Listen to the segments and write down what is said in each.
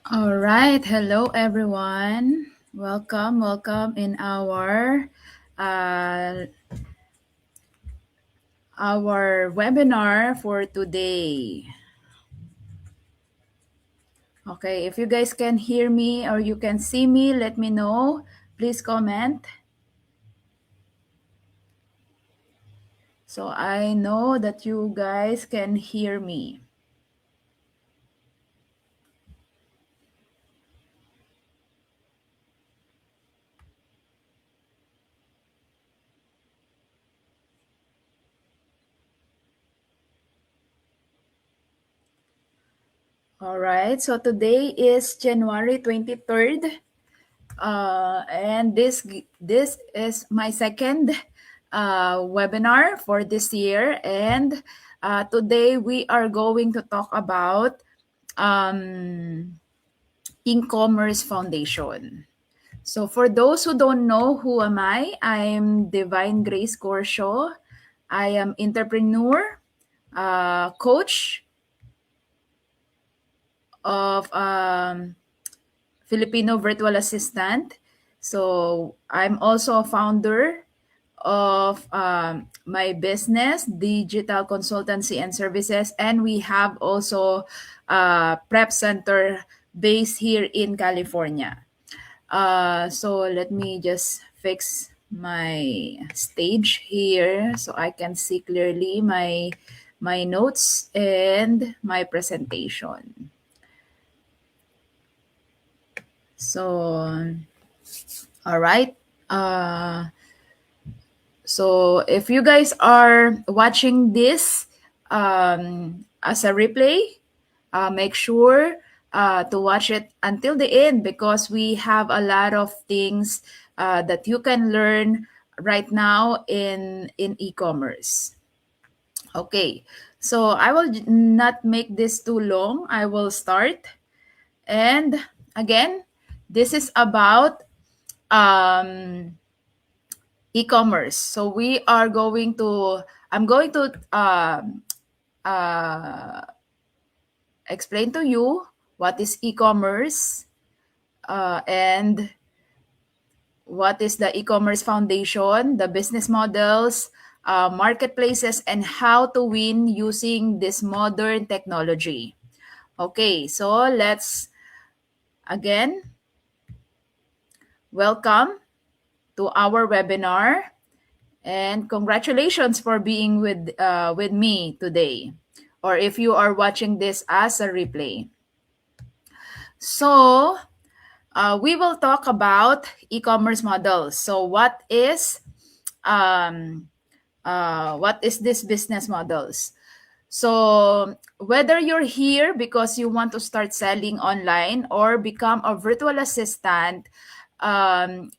All right. Hello, everyone. Welcome in uh, our webinar for today. Okay, if you guys can hear me or you can see me, let me know. Please comment so I know that you guys can hear me. All right. So today is January 23rd. And this is my second webinar for this year, and today we are going to talk about um, e-commerce foundation. So for those who don't know, who am I? I'm Divine Grace Gorsho. I am entrepreneur, coach of Filipino virtual assistant. So I'm also a founder of my business, digital consultancy and services, and we have also a prep center based here in California. So let me just fix my stage here so I can see clearly my notes and my presentation. So, all right. Uh, So if you guys are watching this as a replay, make sure to watch it until the end because we have a lot of things that you can learn right now in e-commerce. Okay, so I will not make this too long. I will start. And again, this is about um, e-commerce. So I'm going to uh, explain to you what is e-commerce and what is the e-commerce foundation, the business models, marketplaces, and how to win using this modern technology. Okay, so let's again welcome to our webinar. And congratulations for being with me today, or if you are watching this as a replay. So we will talk about e-commerce models. So um, what is this business models? So whether you're here because you want to start selling online or become a virtual assistant, um,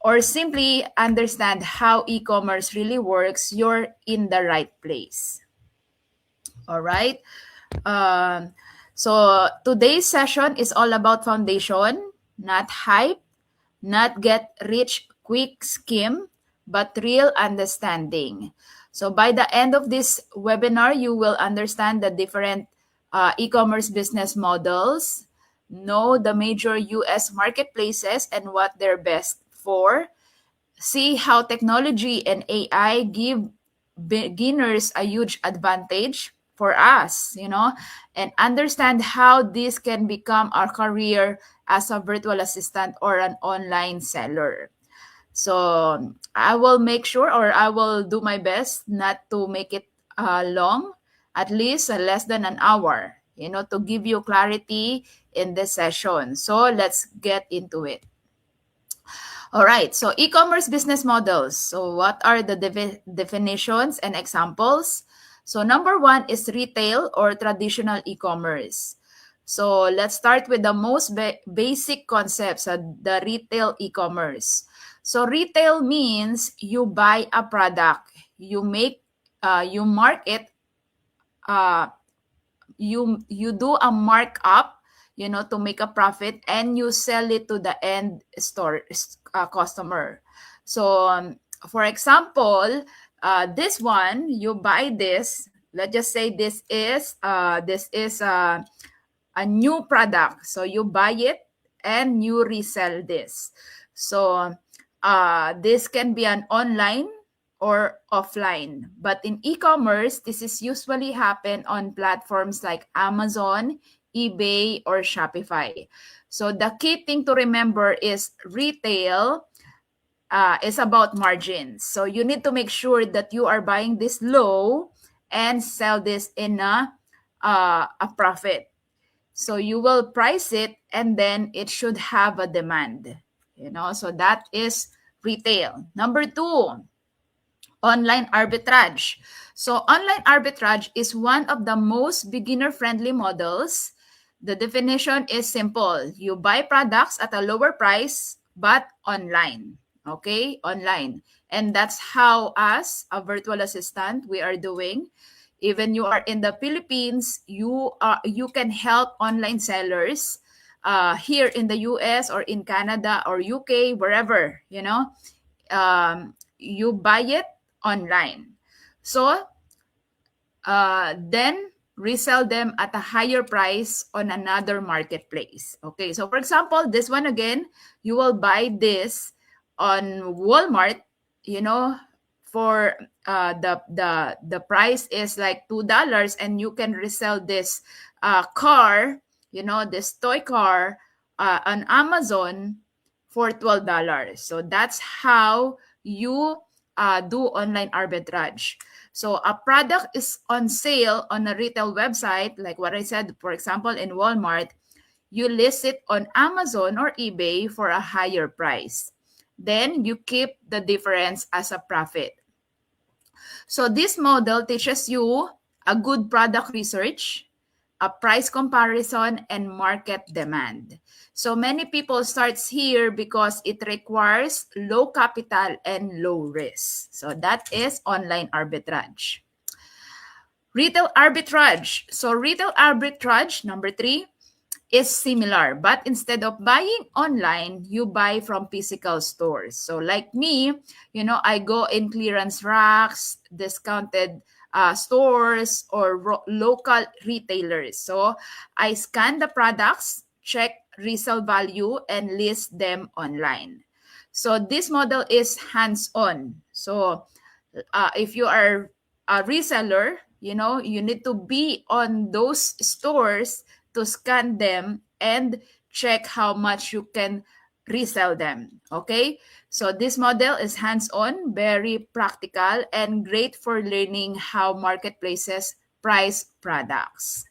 or simply understand how e-commerce really works, you're in the right place. All right. Um, so today's session is all about foundation, not hype, not get rich quick scheme, but real understanding. So by the end of this webinar, you will understand the different e-commerce business models, know the major US marketplaces and what they're best for, see how technology and AI give beginners a huge advantage for us, and understand how this can become our career as a virtual assistant or an online seller. So I will make sure, or I will do my best not to make it long, at least less than an hour, to give you clarity in this session. So let's get into it. All right, so e-commerce business models. So what are the definitions and examples? So number one is retail or traditional e-commerce. So let's start with the most basic concepts of the retail e-commerce. So retail means you buy a product, you mark it, uh, you do a markup, to make a profit, and you sell it to the end store customer. So for example, this one, you buy this, let's just say this is a new product. So you buy it and you resell this. So this can be an online or offline. But in e-commerce, this is usually happen on platforms like Amazon, eBay, or Shopify. So the key thing to remember is retail is about margins. So you need to make sure that you are buying this low and sell this in a profit. So you will price it and then it should have a demand. So that is retail. Number two, online arbitrage. So online arbitrage is one of the most beginner-friendly models. The definition is simple. You buy products at a lower price, but online. Okay? Online. And that's how us, a virtual assistant, we are doing. Even you are in the Philippines, you can help online sellers here in the US or in Canada or UK, wherever, you buy it online. So then resell them at a higher price on another marketplace. Okay, so for example, this one again, you will buy this on Walmart, for the price is like $2, and you can resell this car, this toy car on Amazon for $12. So that's how you do online arbitrage. So a product is on sale on a retail website, like what I said, for example, in Walmart, you list it on Amazon or eBay for a higher price. Then you keep the difference as a profit. So this model teaches you a good product research, a price comparison, and market demand. So many people starts here because it requires low capital and low risk. So that is online arbitrage. Retail arbitrage. So retail arbitrage, number 3, is similar, but instead of buying online, you buy from physical stores. So like me, I go in clearance racks, discounted stores, or local retailers. So I scan the products, check resale value, and list them online. So this model is hands-on. So if you are a reseller, you need to be on those stores to scan them and check how much you can resell them. Okay, so this model is hands-on, very practical, and great for learning how marketplaces price products.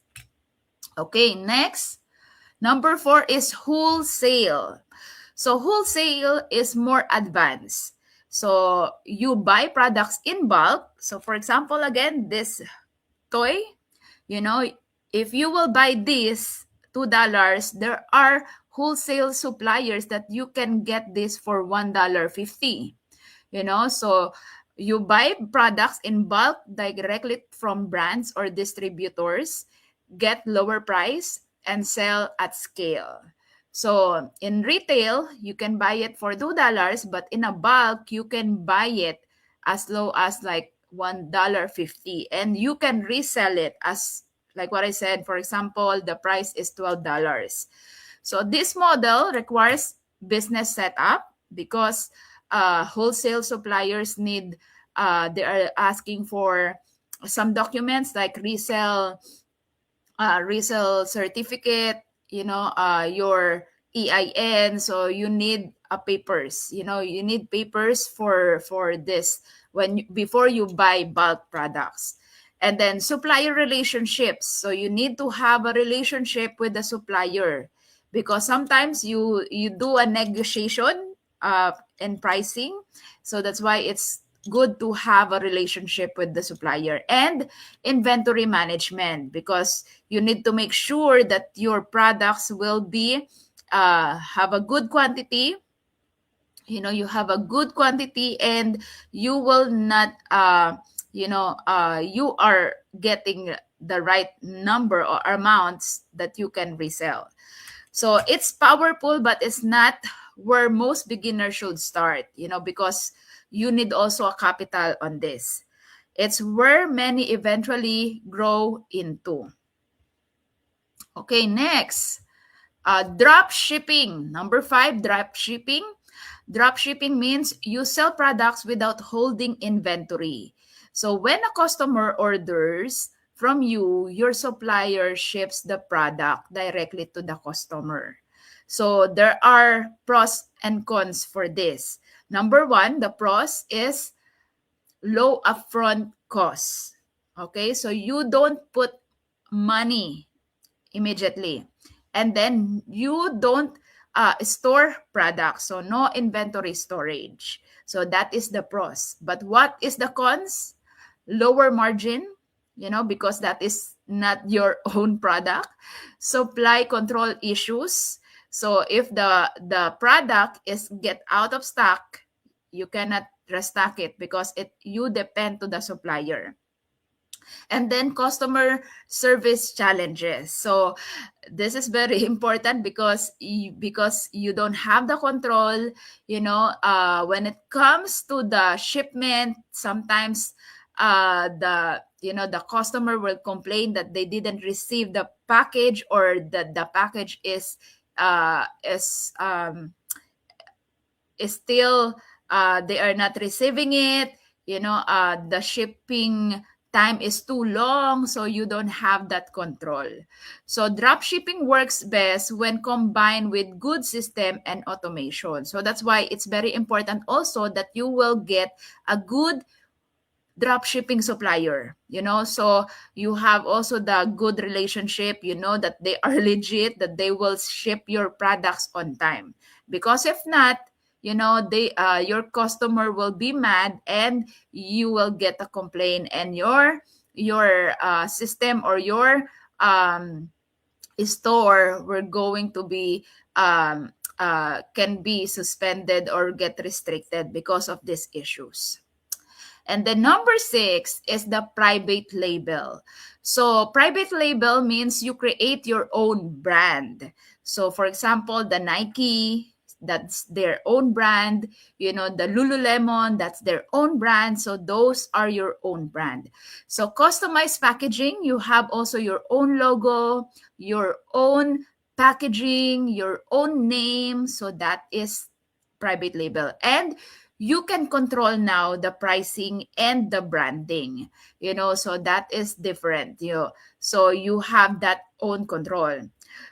Okay, next, number 4 is wholesale. So wholesale is more advanced. So you buy products in bulk. So for example, again, this toy, if you will buy this $2, there are wholesale suppliers that you can get this for $1.50. So you buy products in bulk directly from brands or distributors, get lower price, and sell at scale. So in retail, you can buy it for $2, but in a bulk, you can buy it as low as like $1.50, and you can resell it as, like what I said, for example, the price is $12. So this model requires business setup because wholesale suppliers need, they are asking for some documents like resale certificate, your EIN. So you need papers. You need papers for this before you buy bulk products. And then supplier relationships. So you need to have a relationship with the supplier, because sometimes you do a negotiation in pricing. So that's why it's good to have a relationship with the supplier. And inventory management, because you need to make sure that your products will be have a good quantity. You have a good quantity, and you will not you are getting the right number or amounts that you can resell. So it's powerful, but it's not where most beginners should start, because you need also a capital on this. It's where many eventually grow into. Okay, next. Drop shipping. Number 5, drop shipping. Drop shipping means you sell products without holding inventory. So when a customer orders from you, your supplier ships the product directly to the customer. So there are pros and cons for this. Number 1, the pros is low upfront costs. Okay, so you don't put money immediately. And then you don't store products, so no inventory storage. So that is the pros. But what is the cons? Lower margin, because that is not your own product. Supply control issues. So if the product is get out of stock, you cannot restock it because you depend to the supplier. And then customer service challenges. So this is very important because you don't have the control. When it comes to the shipment, sometimes the customer will complain that they didn't receive the package, or that the package is still they are not receiving it. The shipping time is too long, so you don't have that control. So drop shipping works best when combined with good system and automation. So that's why it's very important also that you will get a good drop shipping supplier. So you have also the good relationship, that they are legit, that they will ship your products on time. Because if not, your customer will be mad, and you will get a complaint, and your system or your store were going to be can be suspended or get restricted because of these issues. And then number 6 is the private label. So private label means you create your own brand. So for example, the Nike, that's their own brand. The Lululemon, that's their own brand. So those are your own brand. So customized packaging, you have also your own logo, your own packaging, your own name. So that is private label. And you can control now the pricing and the branding, so that is different. So you have that own control.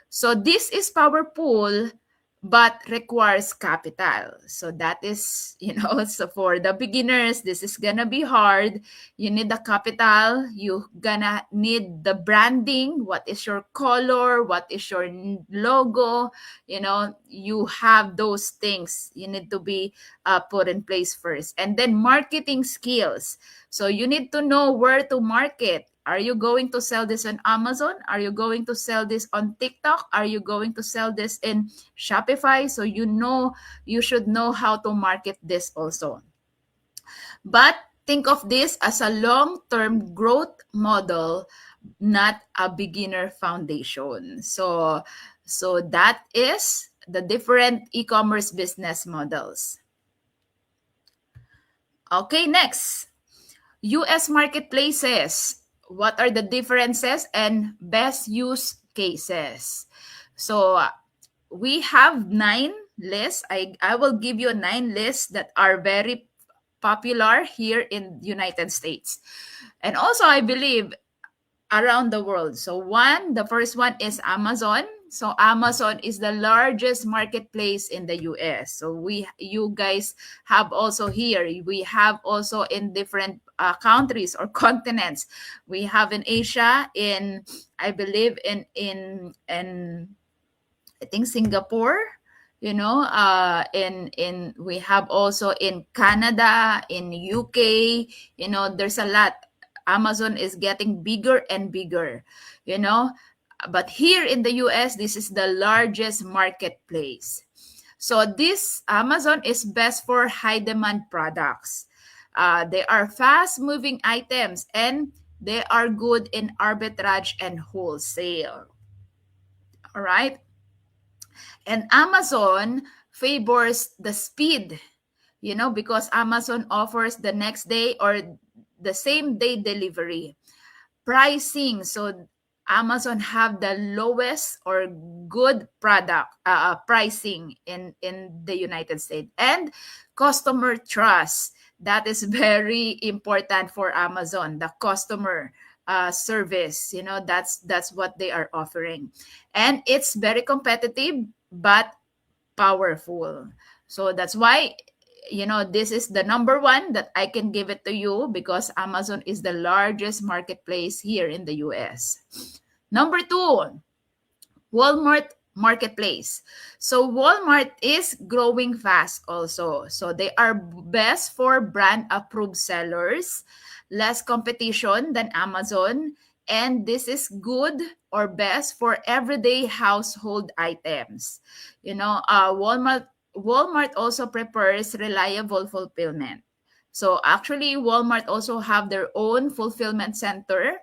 So this is powerful, but requires capital. So that is, so for the beginners, this is gonna be hard. You need the capital. You gonna need the branding. What is your color? What is your logo? You have those things. You need to be put in place first. And then marketing skills. So you need to know where to market. Are you going to sell this on Amazon? Are you going to sell this on TikTok? Are you going to sell this in Shopify? So you should know how to market this also. But think of this as a long-term growth model, not a beginner foundation. So that is the different e-commerce business models. Okay, next. US marketplaces. What are the differences and best use cases? So we have 9 lists. I will give you 9 lists that are very popular here in the United States. And also, I believe around the world. So the first one is Amazon. So Amazon is the largest marketplace in the US. So you guys have also here. We have also in different countries or continents. We have in Asia, I believe in I think Singapore. We have also in Canada, in UK. There's a lot. Amazon is getting bigger and bigger, but here in the US, this is the largest marketplace. So this Amazon is best for high demand products. They are fast moving items, and they are good in arbitrage and wholesale. All right. And Amazon favors the speed, because Amazon offers the next day or the same day delivery. Pricing. So Amazon have the lowest or good product pricing in the United States. And customer trust, that is very important for Amazon, the customer service. That's what they are offering, and it's very competitive but powerful. So that's why, this is the number one that I can give it to you, because Amazon is the largest marketplace here in the US. Number two, Walmart Marketplace. So Walmart is growing fast also. So they are best for brand approved sellers, less competition than Amazon, and this is good or best for everyday household items. Walmart also prepares reliable fulfillment. So actually, Walmart also have their own fulfillment center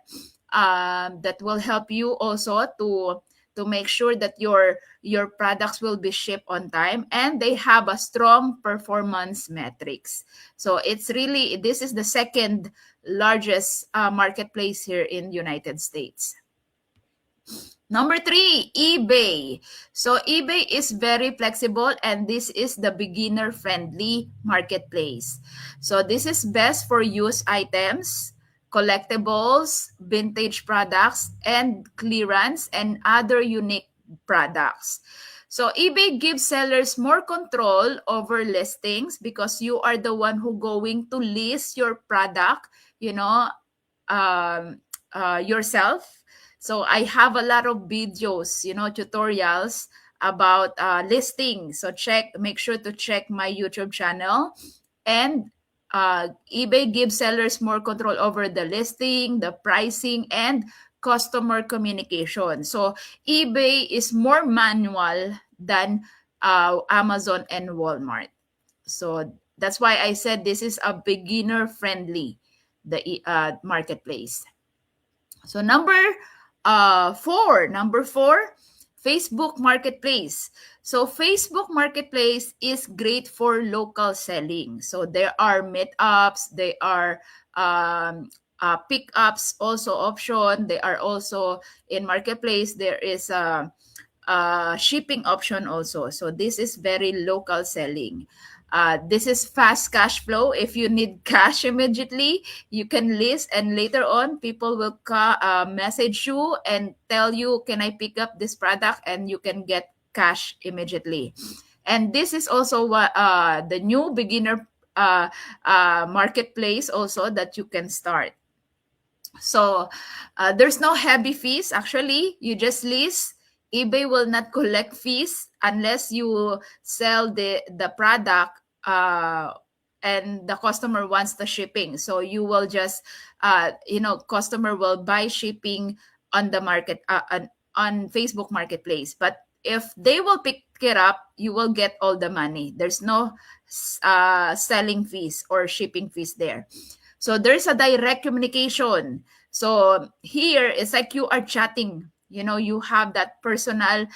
that will help you also to make sure that your products will be shipped on time, and they have a strong performance metrics. So this is the second largest marketplace here in United States. Number three, eBay. So eBay is very flexible, and this is the beginner-friendly marketplace. So this is best for used items, collectibles, vintage products, and clearance and other unique products. So eBay gives sellers more control over listings, because you are the one who going to list your product, um, yourself. So I have a lot of videos, tutorials about listing. So make sure to check my YouTube channel. And eBay gives sellers more control over the listing, the pricing, and customer communication. So eBay is more manual than Amazon and Walmart. So that's why I said this is a beginner friendly marketplace. So number four, Facebook Marketplace. So Facebook Marketplace is great for local selling. So there are meetups, there are pickups also option. They are also in Marketplace. There is a shipping option also. So this is very local selling. This is fast cash flow. If you need cash immediately, you can list, and later on, people will message you and tell you, "Can I pick up this product?" And you can get cash immediately. And this is also the new beginner marketplace also that you can start. So there's no heavy fees. Actually, you just list. eBay will not collect fees unless you sell the product, and the customer wants the shipping. So you will just, customer will buy shipping on the market, on Facebook Marketplace. But if they will pick it up, you will get all the money. There's no selling fees or shipping fees there. So there's a direct communication. So here it's like you are chatting. You have that personal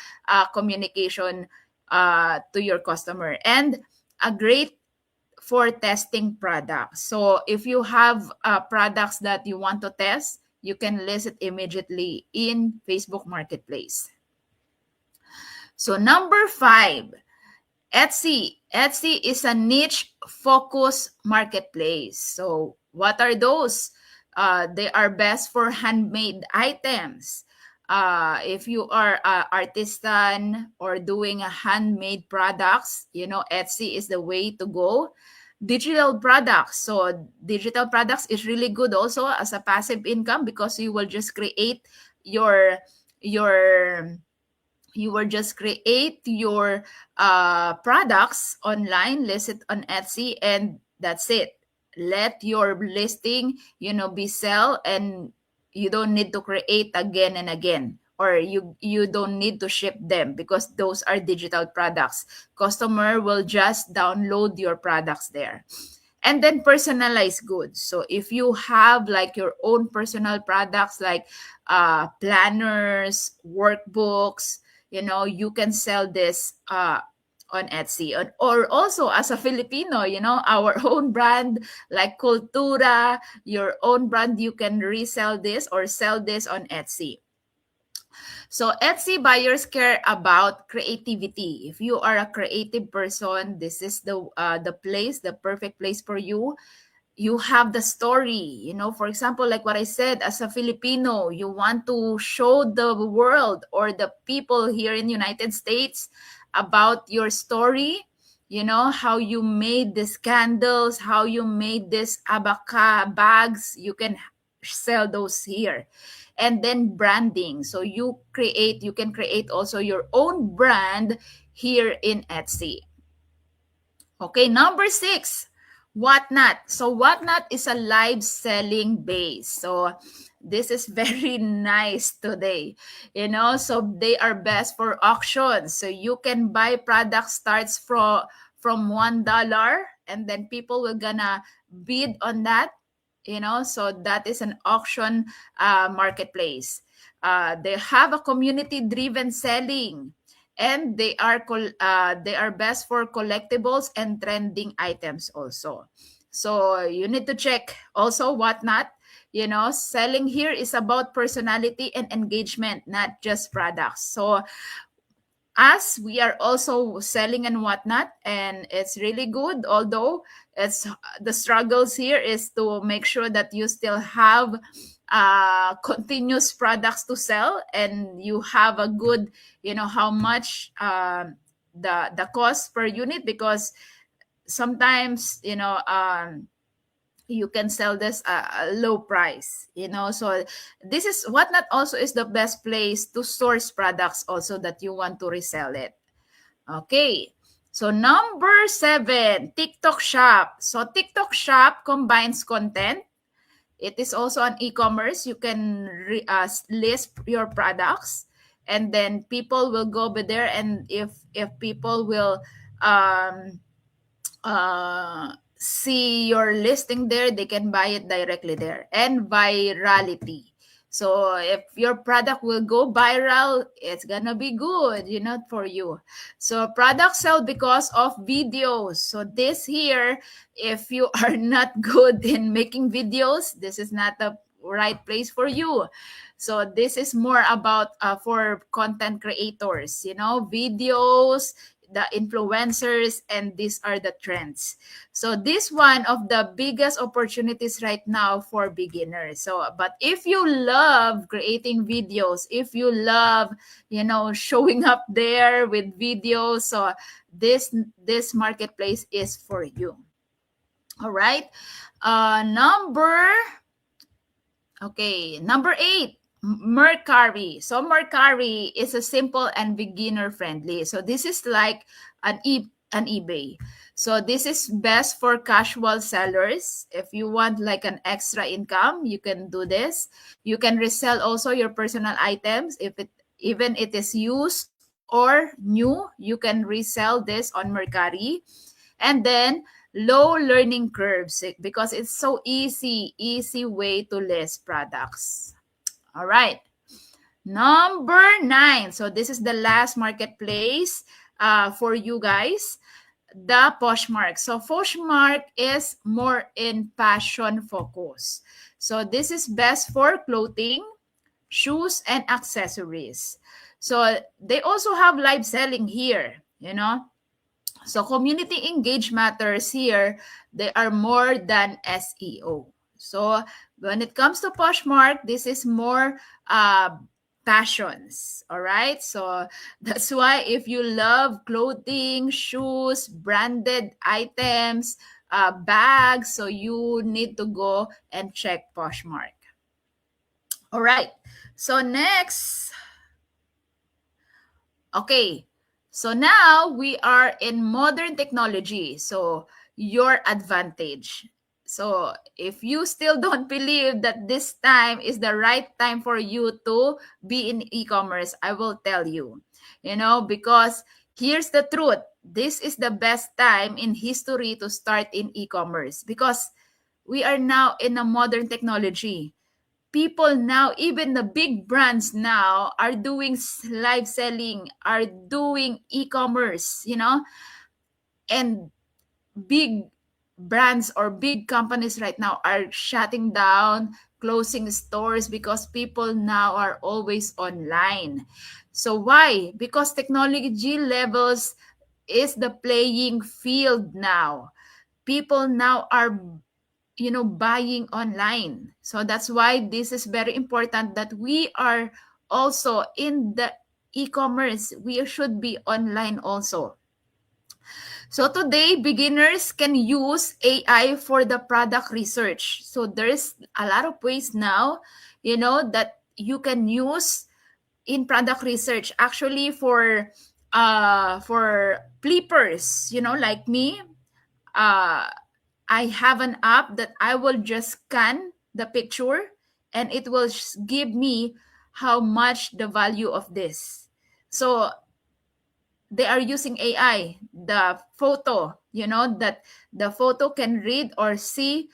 communication to your customer, and a great for testing products. So if you have products that you want to test, you can list it immediately in Facebook Marketplace. So number five, Etsy. Etsy is a niche focus marketplace. So what are those? They are best for handmade items. If you are an artisan or doing a handmade products, Etsy is the way to go. Digital products. So digital products is really good also as a passive income, because you will just create your your you will just create your products online, list it on Etsy, and that's it. Let your listing, be sell, and you don't need to create again and again, or you don't need to ship them, because those are digital products. Customer will just download your products there. And then personalized goods. So if you have like your own personal products, like planners, workbooks, you can sell this on Etsy. Or also as a Filipino, our own brand like Cultura, your own brand, you can resell this or sell this on Etsy. So Etsy buyers care about creativity. If you are a creative person, this is the place, the perfect place for you. You have the story, for example, like what I said, as a Filipino, you want to show the world or the people here in the United States about your story, how you made these candles, how you made this abaca bags. You can sell those here. And then branding, so you can create also your own brand here in Etsy. Okay, number 6, Whatnot. So Whatnot is a live selling base. So this is very nice today. So they are best for auctions. So you can buy products starts from $1, and then people will gonna bid on that. So that is an auction marketplace. They have a community driven selling, and they are best for collectibles and trending items also. So you need to check also Whatnot. Selling here is about personality and engagement, not just products. So as we are also selling and Whatnot, and it's really good, although it's the struggles here is to make sure that you still have continuous products to sell, and you have a good, how much the cost per unit, because sometimes you can sell this a low price. So this is Whatnot also is the best place to source products also that you want to resell it. Okay. So number 7, TikTok Shop. So TikTok Shop combines content. It is also an e-commerce. You can list your products, and then people will go over there, and if people will um, see your listing there, they can buy it directly there. And virality. So if your product will go viral, it's gonna be good, for you. So products sell because of videos. So this here, if you are not good in making videos, this is not the right place for you. So this is more about for content creators, videos, the influencers, and these are the trends. So this one of the biggest opportunities right now for beginners. So but if you love creating videos, if you love showing up there with videos, so this marketplace is for you. All right. Number 8, Mercari. So Mercari is a simple and beginner friendly. So this is like an eBay. So this is best for casual sellers. If you want like an extra income, you can do this. You can resell also your personal items, if it even it is used or new, you can resell this on Mercari. And then low learning curves, because it's so easy way to list products. All right. Number 9. So this is the last marketplace for you guys, the Poshmark. So Poshmark is more in fashion focus. So this is best for clothing, shoes, and accessories. So they also have live selling here. So community engage matters here. They are more than SEO. So when it comes to Poshmark, this is more passions. All right. So that's why if you love clothing, shoes, branded items, bags, so you need to go and check Poshmark. All right. So next, okay. So now we are in modern technology. So your advantage. So if you still don't believe that this time is the right time for you to be in e-commerce, I will tell you, because here's the truth. This is the best time in history to start in e-commerce, because we are now in a modern technology. People now, even the big brands now, are doing live selling, are doing e-commerce, and big. brands or big companies right now are shutting down, closing stores because people now are always online. So why? Because technology levels is the playing field now. People now are, buying online. So that's why this is very important that we are also in the e-commerce. We should be online also. So today, beginners can use AI for the product research. So there's a lot of ways now, that you can use in product research. Actually, for flippers, like me, uh, I have an app that I will just scan the picture and it will give me how much the value of this. So they are using AI, the photo, that the photo can read or see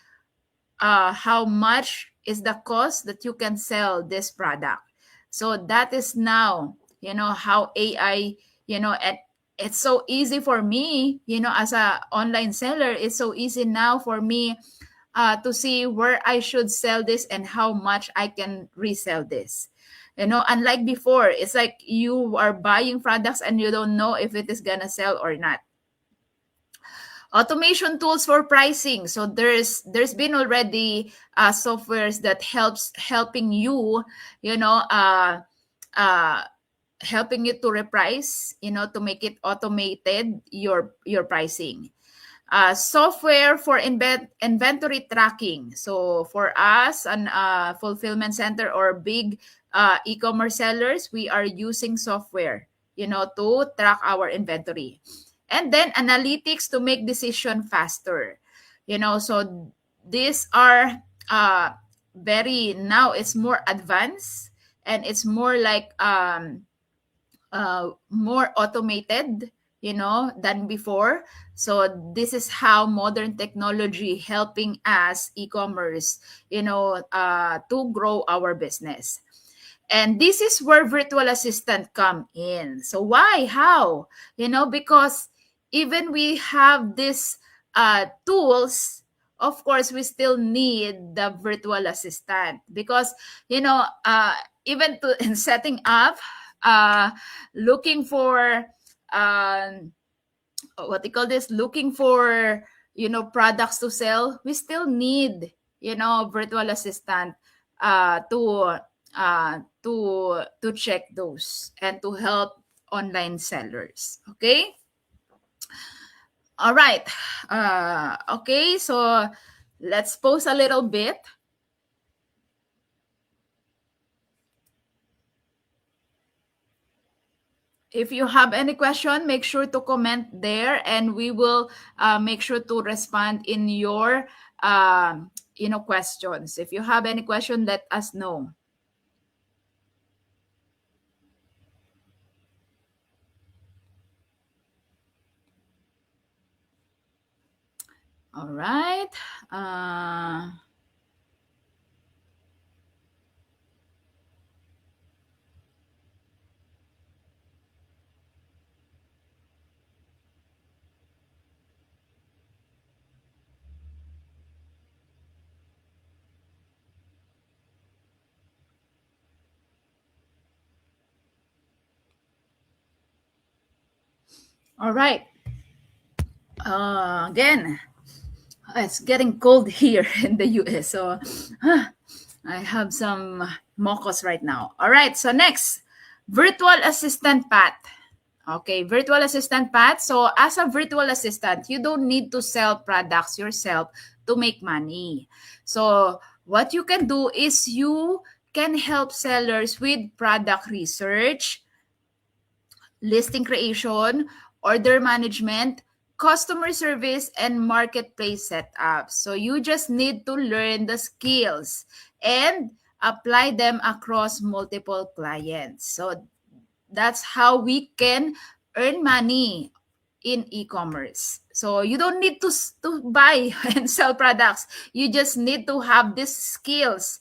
how much is the cost that you can sell this product. So that is now, how AI, and it's so easy for me, as a online seller, it's so easy now for me to see where I should sell this and how much I can resell this. Unlike before, it's like you are buying products and you don't know if it is gonna sell or not. Automation tools for pricing. So there's been already softwares that helping you, you know, uh, uh, helping you to reprice, to make it automated your pricing. Software for inventory tracking. So for us, an fulfillment center or big e-commerce sellers, we are using software, to track our inventory. And then analytics to make decision faster. So these are very, now it's more advanced and it's more like more automated, than before. So this is how modern technology helping us e-commerce, to grow our business. And this is where virtual assistant come in. So why? How? Because even we have these tools, of course, we still need the virtual assistant because, even to in setting up, uh, looking for what they call this, looking for products to sell, we still need virtual assistant to check those and to help online sellers. Okay, all right. Okay, so let's pause a little bit. If you have any question, make sure to comment there and we will make sure to respond in your questions. If you have any question, let us know. All right. All right. Again, it's getting cold here in the US. So I have some mocos right now. All right. So next, virtual assistant Pat. Okay, virtual assistant Pat. So as a virtual assistant, you don't need to sell products yourself to make money. So what you can do is you can help sellers with product research, listing creation, order management, customer service, and marketplace setup. So you just need to learn the skills and apply them across multiple clients. So that's how we can earn money in e-commerce. So you don't need to buy and sell products. You just need to have these skills,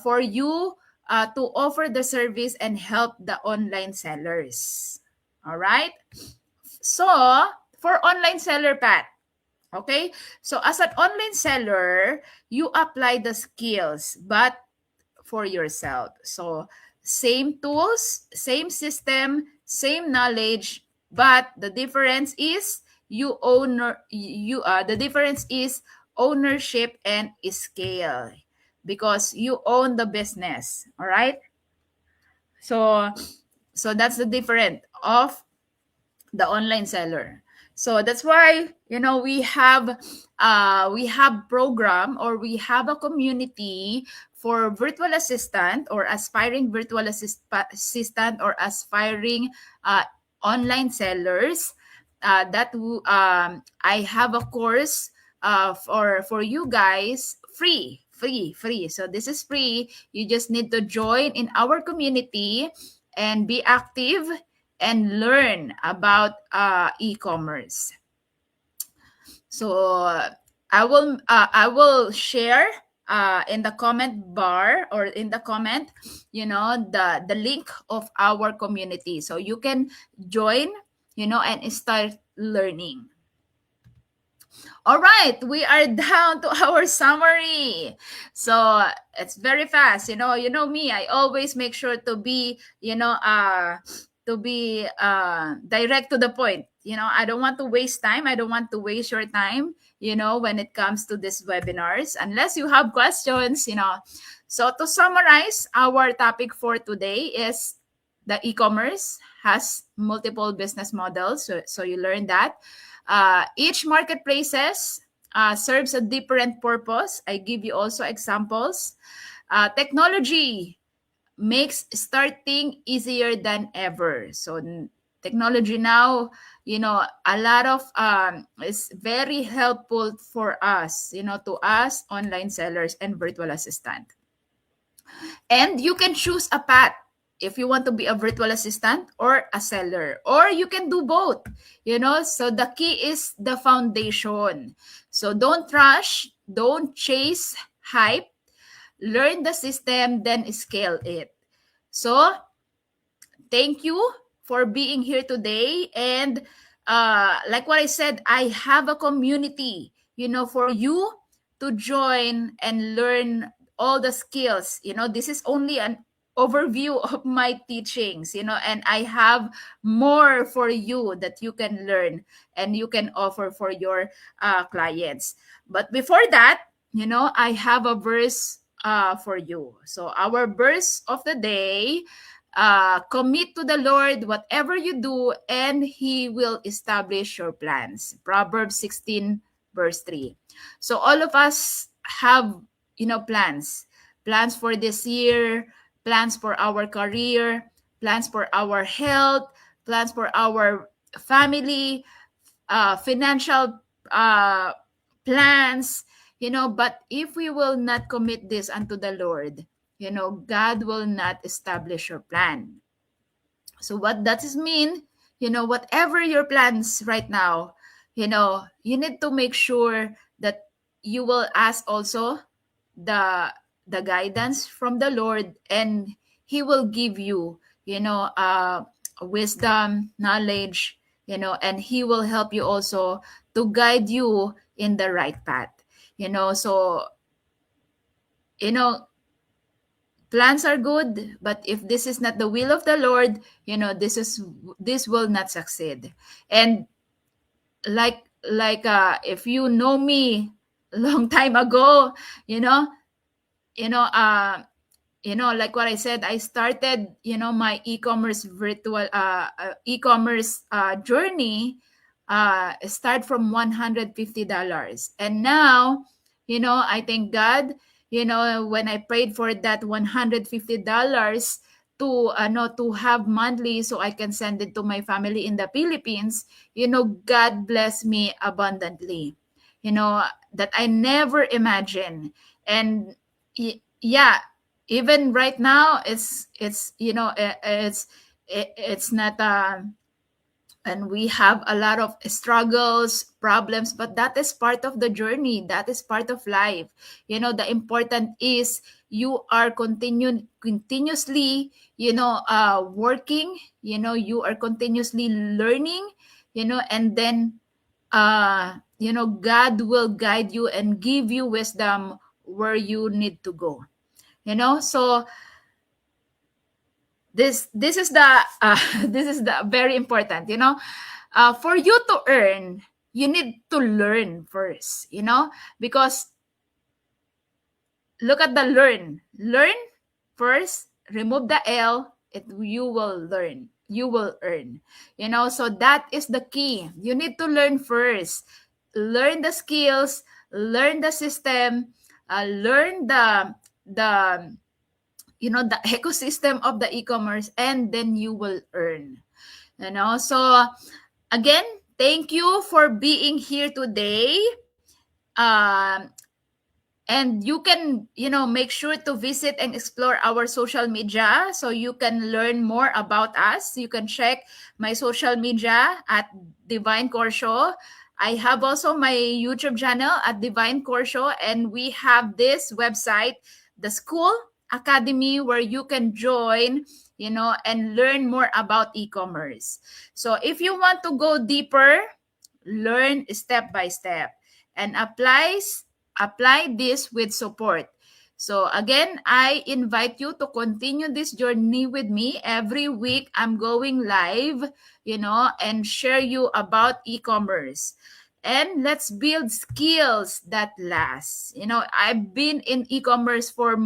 for you to offer the service and help the online sellers. All right. So for online seller, Pat. Okay, so as an online seller, you apply the skills, but for yourself. So same tools, same system, same knowledge, but the difference is the difference is ownership and scale, because you own the business. All right. So that's the difference of the online seller. So that's why, we have program, or we have a community for virtual assistant, or aspiring assistant, or aspiring uh, online sellers. I have a course for you guys, free. So this is free. You just need to join in our community and be active and learn about e-commerce. So I will share in the comment bar, or in the comment, the link of our community, so you can join, and start learning. All right, we are down to our summary. So it's very fast. You know me. I always make sure to be, direct to the point. I don't want to waste time. I don't want to waste your time. When it comes to these webinars, unless you have questions. So to summarize, our topic for today is the e-commerce has multiple business models. So you learn that. Each marketplaces serves a different purpose. I give you also examples. Technology makes starting easier than ever. So technology now, a lot of is very helpful for us, to us online sellers and virtual assistant. And you can choose a path if you want to be a virtual assistant or a seller, or you can do both. So the key is the foundation. So don't rush, don't chase hype, learn the system, then scale it. So thank you for being here today. And like what I said, I have a community, for you to join and learn all the skills. This is only an overview of my teachings, and I have more for you that you can learn and you can offer for your clients. But before that, I have a verse for you. So our verse of the day: commit to the Lord whatever you do, and He will establish your plans. Proverbs 16, verse 3. So all of us have, plans for this year, plans for our career, plans for our health, plans for our family, financial plans, but if we will not commit this unto the Lord, God will not establish your plan. So what does this mean? Whatever your plans right now, you need to make sure that you will ask also the guidance from the Lord, and He will give you, wisdom, knowledge, and He will help you also to guide you in the right path. So you know plans are good, but if this is not the will of the Lord, this will not succeed. And if you know me long time ago, you know you know like what I said, I started, my e-commerce journey, start from $150. And now, I thank God, when I prayed for that $150 to have monthly, so I can send it to my family in the Philippines. God bless me abundantly, that I never imagined. And yeah, even right now, it's not and we have a lot of struggles, problems, but that is part of the journey, that is part of life. The important is you are continuously, working, you are continuously learning, and then God will guide you and give you wisdom where you need to go. So this is the this is the very important. For you to earn, you need to learn first. Because look at the learn first, remove the L, you will learn, you will earn. So that is the key. You need to learn first, learn the skills, learn the system, learn the the ecosystem of the e-commerce, and then you will earn. So again, thank you for being here today. um and you can make sure to visit and explore our social media so you can learn more about us. You can check my social media at Divine Core Show. I have also my YouTube channel at Divine Core Show, and we have this website, the School Academy, where you can join and learn more about e-commerce. So if you want to go deeper, learn step by step, and apply this with support. So again, I invite you to continue this journey with me. Every week I'm going live, and share you about e-commerce. And let's build skills that last. I've been in e-commerce for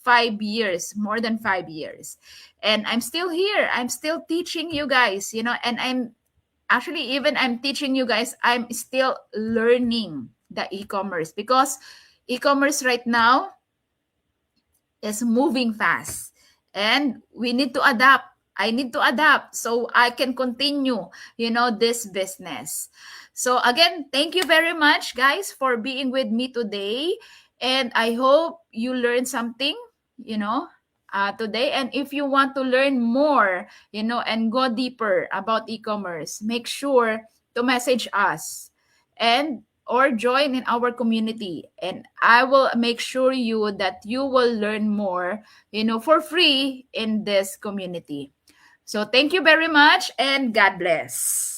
5 years, more than 5 years. And I'm still here. I'm still teaching you guys, and I'm teaching you guys, I'm still learning the e-commerce, because e-commerce right now is moving fast, and we need to adapt. I need to adapt so I can continue, this business. So again, thank you very much, guys, for being with me today. And I hope you learned something, today. And if you want to learn more, and go deeper about e-commerce, make sure to message us and or join in our community, and I will make sure you that you will learn more, for free in this community. So thank you very much, and God bless.